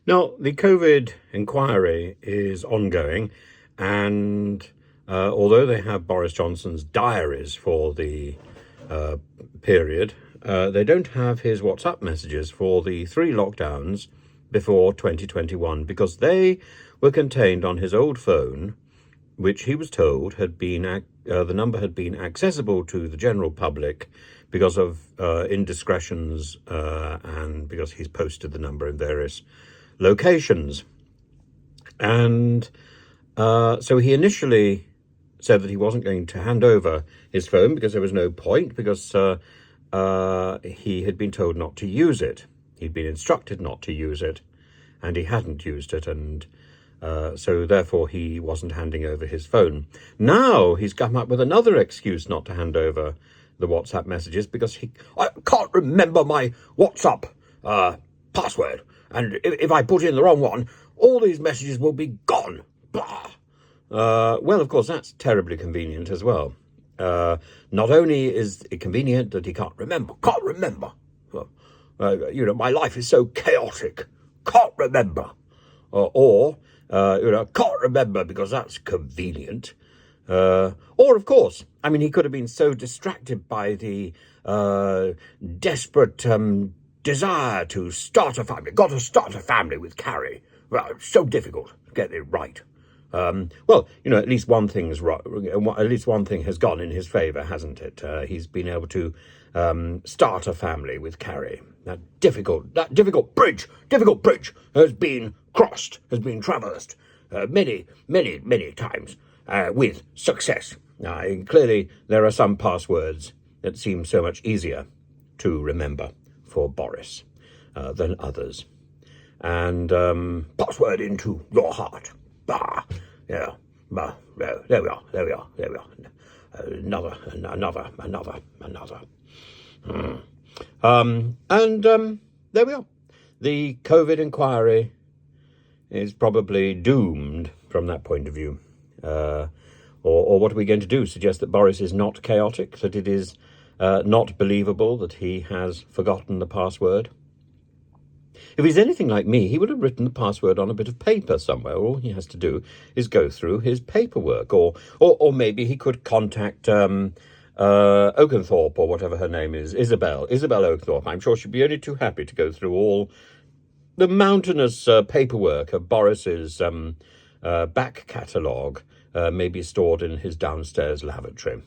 Now, the COVID inquiry is ongoing, and although they have Boris Johnson's diaries for the period, they don't have his WhatsApp messages for the 3 lockdowns before 2021 because they were contained on his old phone, which he was told had been the number had been accessible to the general public because of indiscretions and because he's posted the number in various locations. And so he initially said that he wasn't going to hand over his phone because there was no point, because he had been told not to use it. He'd been instructed not to use it, and he hadn't used it, and so therefore he wasn't handing over his phone. Now he's come up with another excuse not to hand over the WhatsApp messages because I can't remember my WhatsApp password, and if I put in the wrong one, all these messages will be gone. Blah. Well, of course, that's terribly convenient as well. Not only is it convenient that he can't remember. My life is so chaotic. Can't remember. Can't remember because that's convenient. Or, of course, he could have been so distracted by the desperate desire to start a family. Got to start a family with Carrie. Well, it's so difficult to get it right. At least one thing is right. At least one thing has gone in his favour, hasn't it? He's been able to start a family with Carrie. That difficult bridge has been crossed, has been traversed many times with success. Clearly, there are some passwords that seem so much easier to remember for Boris than others. And password into your heart. Bah, yeah, bah, there we are. Another. There we are. The COVID inquiry is probably doomed from that point of view. Or what are we going to do? Suggest that Boris is not chaotic, that it is not believable that he has forgotten the password? If he's anything like me, he would have written the password on a bit of paper somewhere. All he has to do is go through his paperwork, or maybe he could contact Oakenthorpe, or whatever her name is, Isabel Oakenthorpe. I'm sure she'd be only too happy to go through all the mountainous paperwork of Boris's back catalogue, maybe stored in his downstairs lavatory.